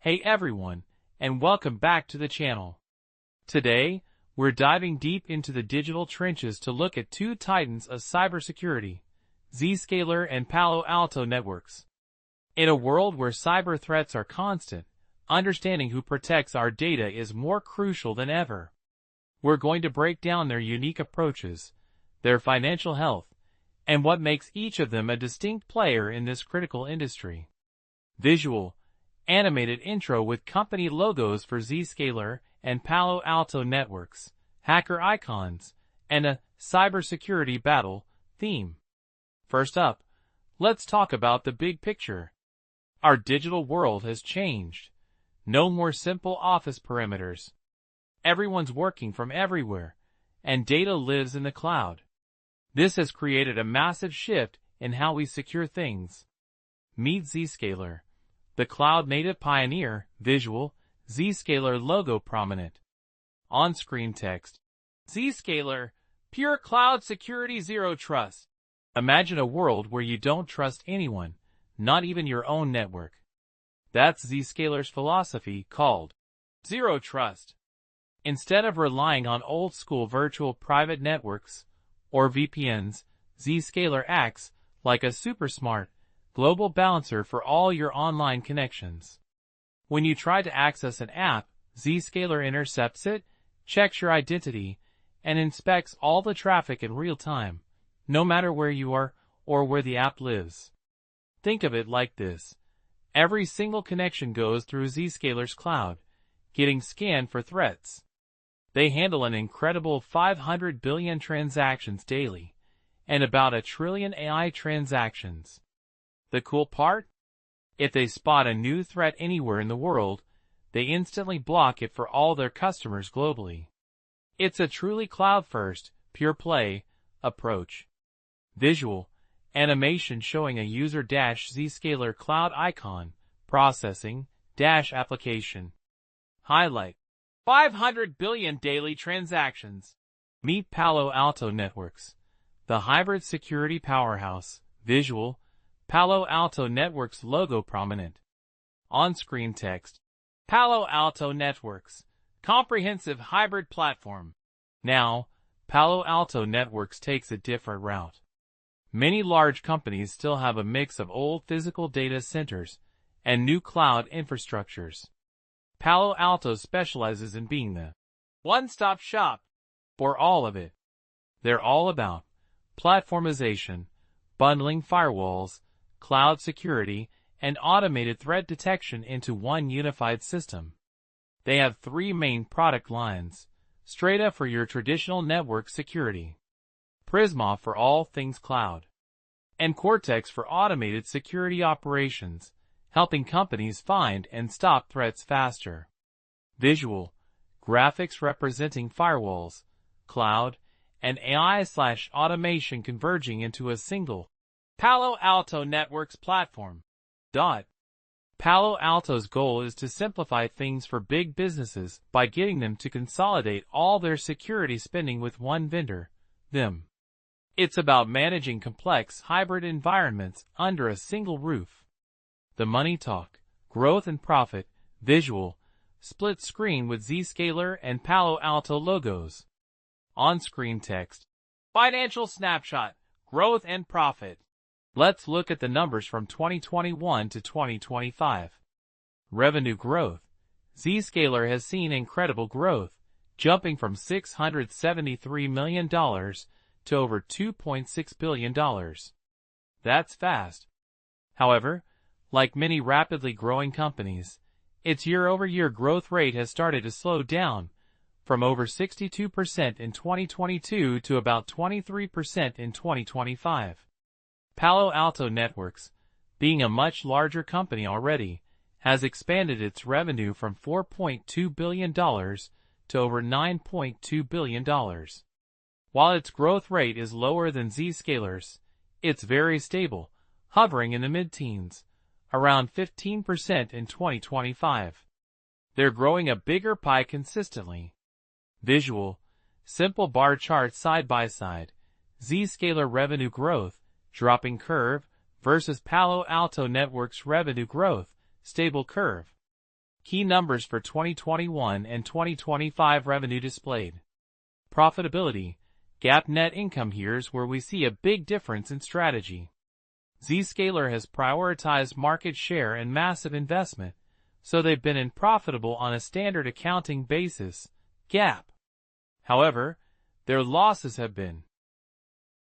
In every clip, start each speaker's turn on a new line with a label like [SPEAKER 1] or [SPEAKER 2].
[SPEAKER 1] Hey everyone, and welcome back to the channel. Today, we're diving deep into the digital trenches to look at two titans of cybersecurity, Zscaler and Palo Alto networks. In a world where cyber threats are constant, understanding who protects our data is more crucial than ever. We're going to break down their unique approaches, their financial health, and what makes each of them a distinct player in this critical industry. Visual, animated intro with company logos for Zscaler and Palo Alto networks, hacker icons, and a cybersecurity battle theme. First up, let's talk about the big picture. Our digital world has changed. No more simple office perimeters. Everyone's working from everywhere, and data lives in the cloud. This has created a massive shift in how we secure things. Meet Zscaler, the cloud-native pioneer. Visual, Zscaler logo prominent. On-screen text. Zscaler, pure cloud security, zero trust. Imagine a world where you don't trust anyone, not even your own network. That's Zscaler's philosophy, called zero trust. Instead of relying on old-school virtual private networks, or VPNs, Zscaler acts like a super smart, global balancer for all your online connections. When you try to access an app, Zscaler intercepts it, checks your identity, and inspects all the traffic in real time, no matter where you are or where the app lives. Think of it like this. Every single connection goes through Zscaler's cloud, getting scanned for threats. They handle an incredible 500 billion transactions daily, and about 1 trillion AI transactions. The cool part? If they spot a new threat anywhere in the world, they instantly block it for all their customers globally. It's a truly cloud-first, pure-play approach. Visual, animation showing a user-Zscaler cloud icon, processing, application. Highlight. 500 billion daily transactions. Meet Palo Alto networks, the hybrid security powerhouse. Visual, Palo Alto networks logo prominent. On-screen text. Palo Alto networks, comprehensive hybrid platform. Now, Palo Alto networks takes a different route. Many large companies still have a mix of old physical data centers and new cloud infrastructures. Palo Alto specializes in being the one-stop shop for all of it. They're all about platformization, bundling firewalls, cloud security, and automated threat detection into one unified system. They have 3 main product lines: Strata for your traditional network security, Prisma for all things cloud, and Cortex for automated security operations, helping companies find and stop threats faster. Visual, graphics representing firewalls, cloud, and AI/automation converging into a single Palo Alto networks platform. Palo Alto's goal is to simplify things for big businesses by getting them to consolidate all their security spending with one vendor, them. It's about managing complex hybrid environments under a single roof. The money talk, growth and profit. Visual, split screen with Zscaler and Palo Alto logos. On-screen text. Financial snapshot, growth and profit. Let's look at the numbers from 2021 to 2025. Revenue growth. Zscaler has seen incredible growth, jumping from $673 million to over $2.6 billion. That's fast. However, like many rapidly growing companies, its year-over-year growth rate has started to slow down, from over 62% in 2022 to about 23% in 2025. Palo Alto Networks, being a much larger company already, has expanded its revenue from $4.2 billion to over $9.2 billion. While its growth rate is lower than Zscaler's, it's very stable, hovering in the mid-teens, around 15% in 2025. They're growing a bigger pie consistently. Visual, simple bar chart side by side. Zscaler revenue growth, dropping curve, versus Palo Alto Networks revenue growth, stable curve. Key numbers for 2021 and 2025 revenue displayed. Profitability. GAAP net income. Here's where we see a big difference in strategy. Zscaler has prioritized market share and massive investment, so they've been profitable on a standard accounting basis, GAAP. However, their losses have been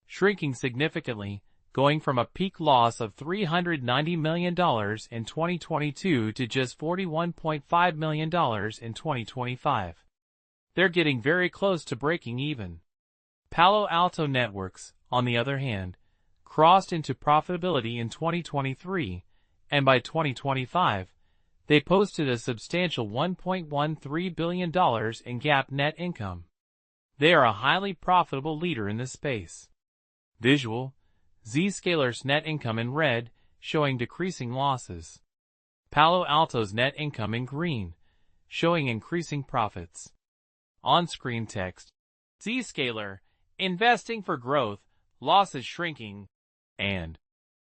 [SPEAKER 1] shrinking significantly, going from a peak loss of $390 million in 2022 to just $41.5 million in 2025. They're getting very close to breaking even. Palo Alto Networks, on the other hand, crossed into profitability in 2023, and by 2025, they posted a substantial $1.13 billion in GAAP net income. They are a highly profitable leader in this space. Visual. Zscaler's net income in red, showing decreasing losses. Palo Alto's net income in green, showing increasing profits. On-screen text. Zscaler, investing for growth, losses shrinking. And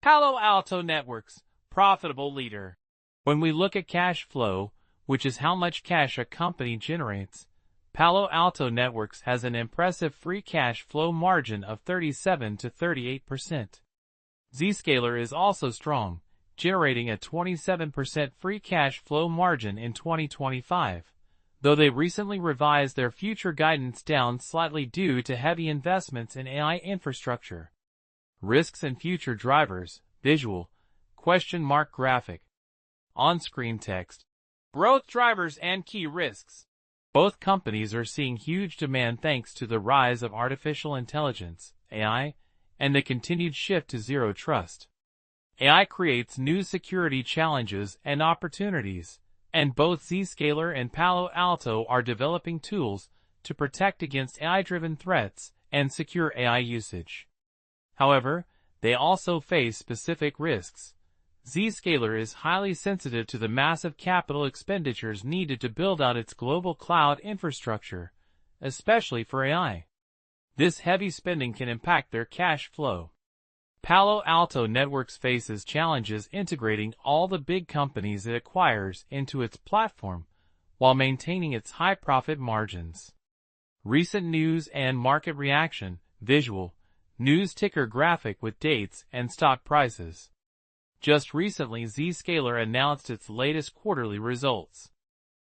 [SPEAKER 1] Palo Alto Networks, profitable leader. When we look at cash flow, which is how much cash a company generates, Palo Alto Networks has an impressive free cash flow margin of 37 to 38%. Zscaler is also strong, generating a 27% free cash flow margin in 2025, though they recently revised their future guidance down slightly due to heavy investments in AI infrastructure. Risks and future drivers. Visual. Graphic. On-screen text. Growth drivers and key risks. Both companies are seeing huge demand thanks to the rise of artificial intelligence, AI, and the continued shift to zero trust. AI creates new security challenges and opportunities, and both Zscaler and Palo Alto are developing tools to protect against AI-driven threats and secure AI usage. However, they also face specific risks. Zscaler is highly sensitive to the massive capital expenditures needed to build out its global cloud infrastructure, especially for AI. This heavy spending can impact their cash flow. Palo Alto Networks faces challenges integrating all the big companies it acquires into its platform while maintaining its high profit margins. Recent news and market reaction. Visual. News ticker graphic with dates and stock prices. Just recently, Zscaler announced its latest quarterly results.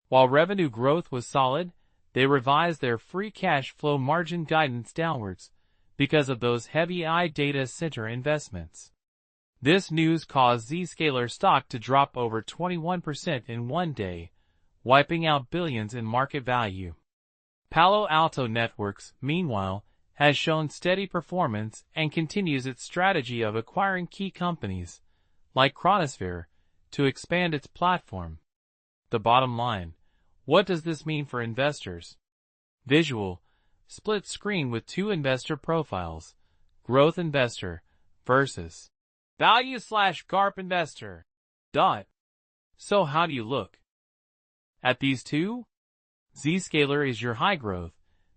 [SPEAKER 1] While revenue growth was solid, they revised their free cash flow margin guidance downwards because of those heavy AI data center investments. This news caused Zscaler stock to drop over 21% in one day, wiping out billions in market value. Palo Alto Networks, meanwhile, has shown steady performance and continues its strategy of acquiring key companies, like Chronosphere, to expand its platform. The bottom line. What does this mean for investors? Visual. Split screen with two investor profiles. Growth investor versus value/GARP investor. So how do you look at these two? Zscaler is your high-growth,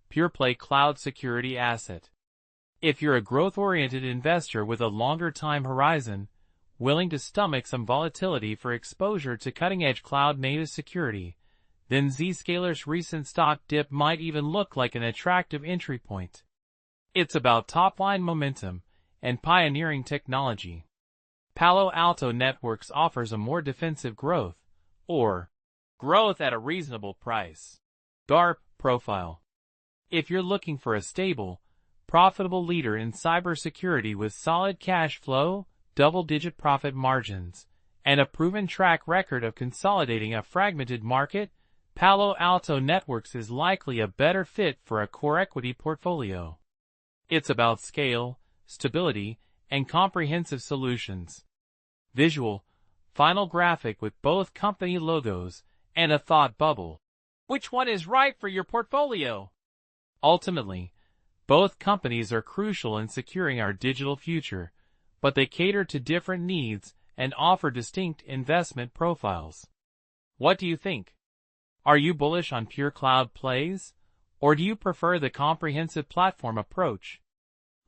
[SPEAKER 1] pure-play cloud security asset. If you're a growth-oriented investor with a longer time horizon, willing to stomach some volatility for exposure to cutting-edge cloud-native security, then Zscaler's recent stock dip might even look like an attractive entry point. It's about top-line momentum and pioneering technology. Palo Alto Networks offers a more defensive growth, or growth at a reasonable price, GARP profile. If you're looking for a stable, profitable leader in cybersecurity with solid cash flow, double-digit profit margins, and a proven track record of consolidating a fragmented market, Palo Alto Networks is likely a better fit for a core equity portfolio. It's about scale, stability, and comprehensive solutions. Visual. Final graphic with both company logos and a thought bubble. Which one is right for your portfolio? Ultimately, both companies are crucial in securing our digital future, but they cater to different needs and offer distinct investment profiles. What do you think? Are you bullish on pure cloud plays, or do you prefer the comprehensive platform approach?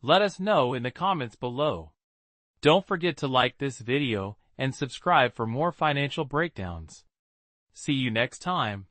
[SPEAKER 1] Let us know in the comments below. Don't forget to like this video and subscribe for more financial breakdowns. See you next time.